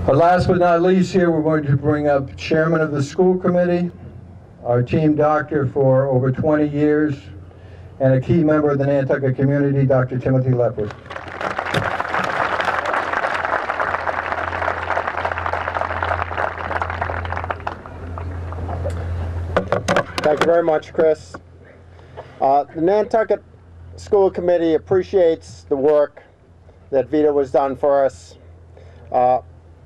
But last but not least here, we're going to bring up Chairman of the School Committee, our team doctor for over 20 years, and a key member of the Nantucket community, Dr. Timothy Lepwood. Thank you very much, Chris. The Nantucket School Committee appreciates the work that Vito has done for us.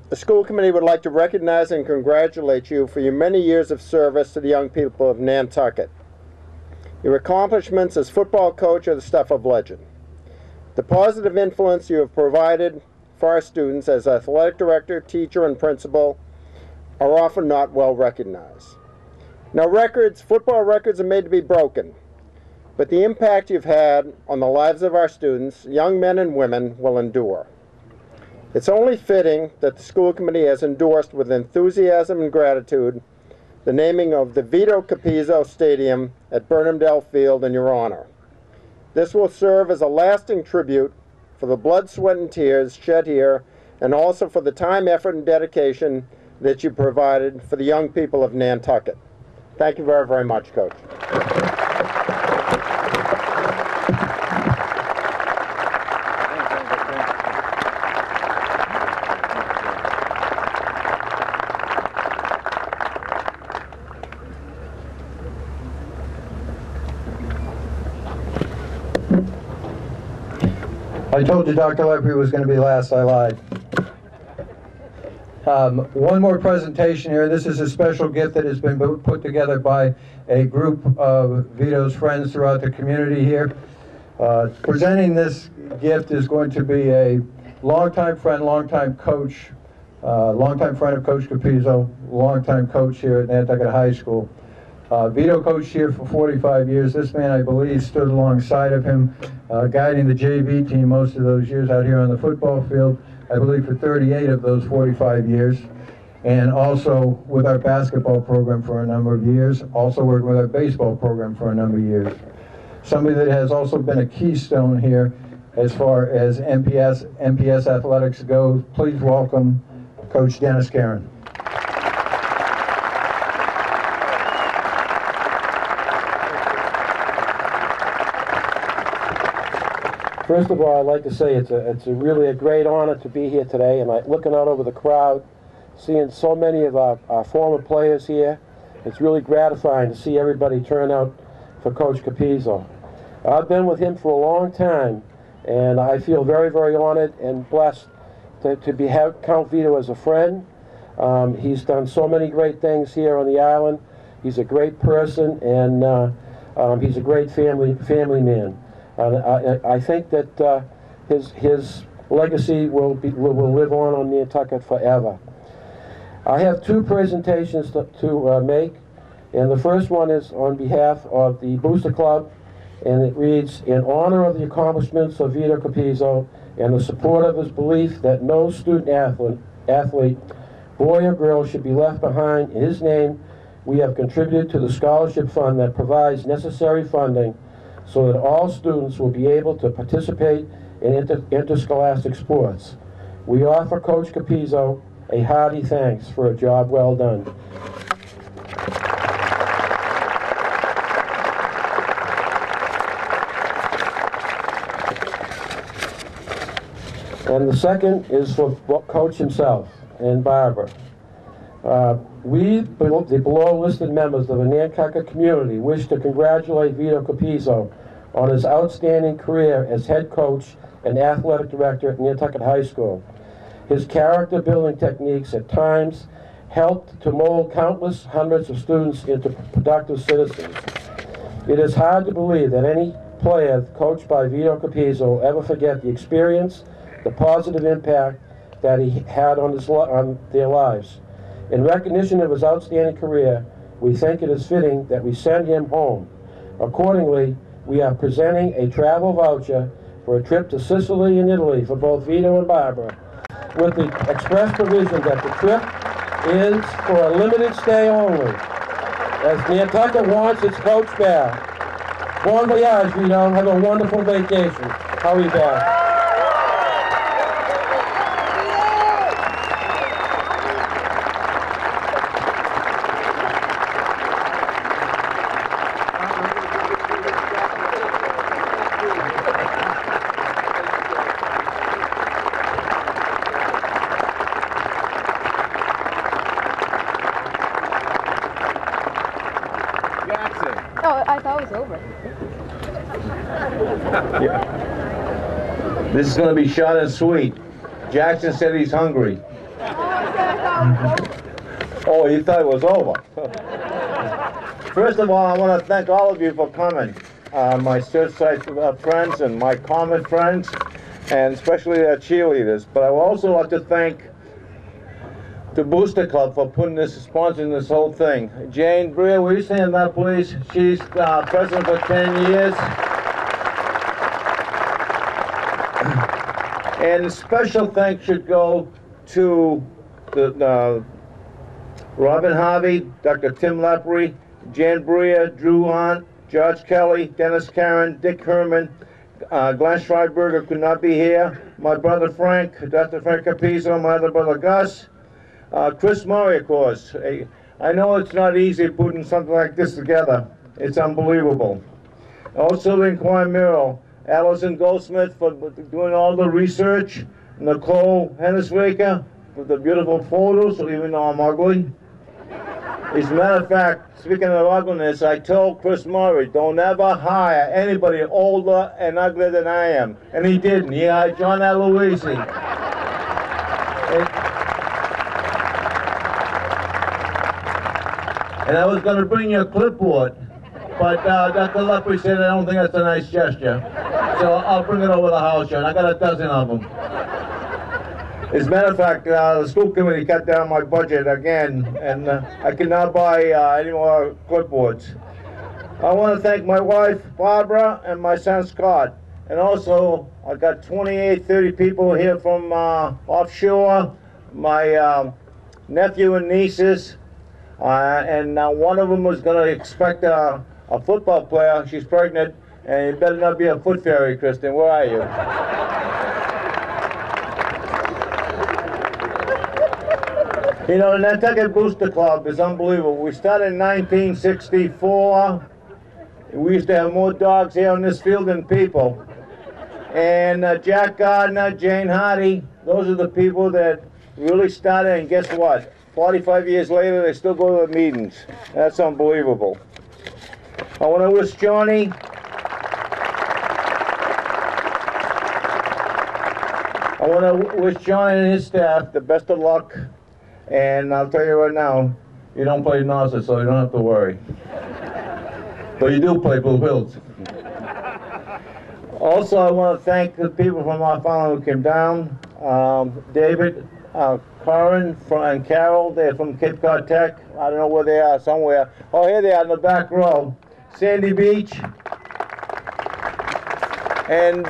The school committee would like to recognize and congratulate you for your many years of service to the young people of Nantucket. Your accomplishments as football coach are the stuff of legend. The positive influence you have provided for our students as athletic director, teacher, and principal are often not well recognized. Now, football records are made to be broken, but the impact you've had on the lives of our students, young men and women, will endure. It's only fitting that the school committee has endorsed with enthusiasm and gratitude the naming of the Vito Capizzo Stadium at Burnhamdale Field in your honor. This will serve as a lasting tribute for the blood, sweat, and tears shed here, and also for the time, effort, and dedication that you provided for the young people of Nantucket. Thank you very, very much, Coach. I told you Dr. Lepwood was going to be last, I lied. One more presentation here. This is a special gift that has been put together by a group of Vito's friends throughout the community here. Presenting this gift is going to be a longtime friend, longtime coach, longtime friend of Coach Capizzo, longtime coach here at Nantucket High School. Vito coached here for 45 years. This man, I believe, stood alongside of him, guiding the JV team most of those years out here on the football field, I believe for 38 of those 45 years, and also with our basketball program for a number of years, also working with our baseball program for a number of years. Somebody that has also been a keystone here as far as MPS athletics goes. Please welcome Coach Dennis Caron. First of all, I'd like to say it's really a great honor to be here today, and looking out over the crowd, seeing so many of our former players here, it's really gratifying to see everybody turn out for Coach Capizzo. I've been with him for a long time, and I feel very, very honored and blessed to count Vito as a friend. He's done so many great things here on the island. He's a great person, and he's a great family man. I think that his legacy will live on Nantucket forever. I have two presentations to make, and the first one is on behalf of the Booster Club, and it reads, in honor of the accomplishments of Vito Capizzo and the support of his belief that no student athlete, boy or girl, should be left behind, in his name we have contributed to the scholarship fund that provides necessary funding so that all students will be able to participate in interscholastic sports. We offer Coach Capizzo a hearty thanks for a job well done. And the second is for Coach himself and Barbara. We, the below-listed members of the Nantucket community, wish to congratulate Vito Capizzo on his outstanding career as head coach and athletic director at Nantucket High School. His character-building techniques at times helped to mold countless hundreds of students into productive citizens. It is hard to believe that any player coached by Vito Capizzo will ever forget the experience, the positive impact that he had on their lives. In recognition of his outstanding career, we think it is fitting that we send him home. Accordingly, we are presenting a travel voucher for a trip to Sicily and Italy for both Vito and Barbara, with the express provision that the trip is for a limited stay only, as Nantucket wants its coach back. Bon voyage, Vito. Have a wonderful vacation. Hurry back. I thought it was over. This is going to be short and sweet. Jackson said he's hungry. Oh, he thought it was over. First of all, I want to thank all of you for coming. My Surfside friends and my Comet friends, and especially the cheerleaders. But I would also like to thank the Booster Club for sponsoring this whole thing. Jane Breer, will you stand up, please? She's president for 10 years. And special thanks should go to Robin Harvey, Dr. Tim Lepre, Jan Breer, Drew Hunt, George Kelly, Dennis Karen, Dick Herman, Glenn Schreiberger could not be here, my brother Frank, Dr. Frank Capizzo, my other brother Gus, Chris Murray, of course. I know it's not easy putting something like this together. It's unbelievable. Also the Inquirer, Allison Goldsmith for doing all the research, Nicole Henniswaker for the beautiful photos, even though I'm ugly. As a matter of fact, speaking of ugliness, I told Chris Murray, don't ever hire anybody older and uglier than I am. And he didn't. He hired John Aloisi. And I was going to bring you a clipboard, but Dr. Lepre said I don't think that's a nice gesture. So I'll bring it over to the house show, and I got a dozen of them. As a matter of fact, the school committee cut down my budget again, and I can now buy any more clipboards. I want to thank my wife, Barbara, and my son, Scott. And also, I got 28, 30 people here from offshore, my nephew and nieces, and one of them was going to expect a football player. She's pregnant, and you better not be a foot fairy, Kristen. Where are you? You know, the Nantucket Booster Club is unbelievable. We started in 1964. We used to have more dogs here on this field than people. And Jack Gardner, Jane Hardy, those are the people that really started, and guess what? 45 years later, they still go to the meetings. That's unbelievable. I want to wish Johnny and his staff the best of luck. And I'll tell you right now, you don't play Nauset, so you don't have to worry. But you do play Blue Hills. Also, I want to thank the people from Off Island who came down. David, Corin, and Carol, they're from Cape Cod Tech. I don't know where they are, somewhere. Oh, here they are in the back row. Sandy Beach. And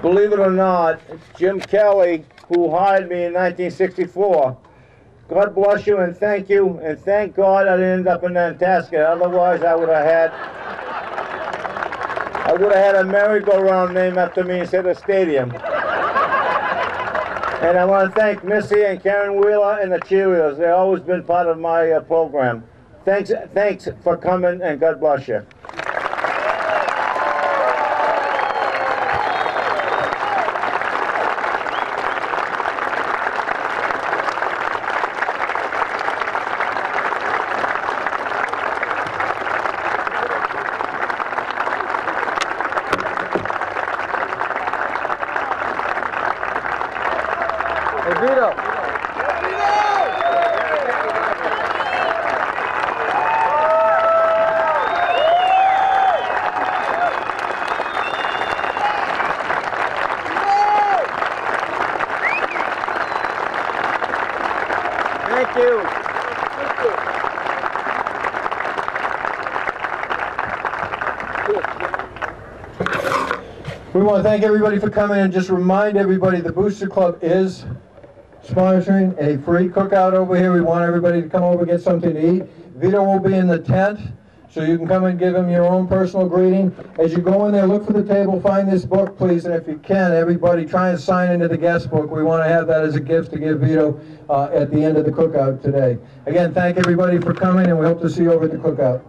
believe it or not, Jim Kelly, who hired me in 1964. God bless you and thank God I didn't end up in Nantasket. Otherwise, I would have had a merry-go-round named after me instead of a stadium. And I want to thank Missy and Karen Wheeler and the cheerleaders. They've always been part of my program. Thanks for coming, and God bless you. Thank you. We want to thank everybody for coming and just remind everybody the Booster Club is sponsoring a free cookout over here. We want everybody to come over and get something to eat. Vito will be in the tent, so you can come and give him your own personal greeting. As you go in there, look for the table, find this book, please, and if you can, everybody try and sign into the guest book. We want to have that as a gift to give Vito at the end of the cookout today. Again, thank everybody for coming, and we hope to see you over at the cookout.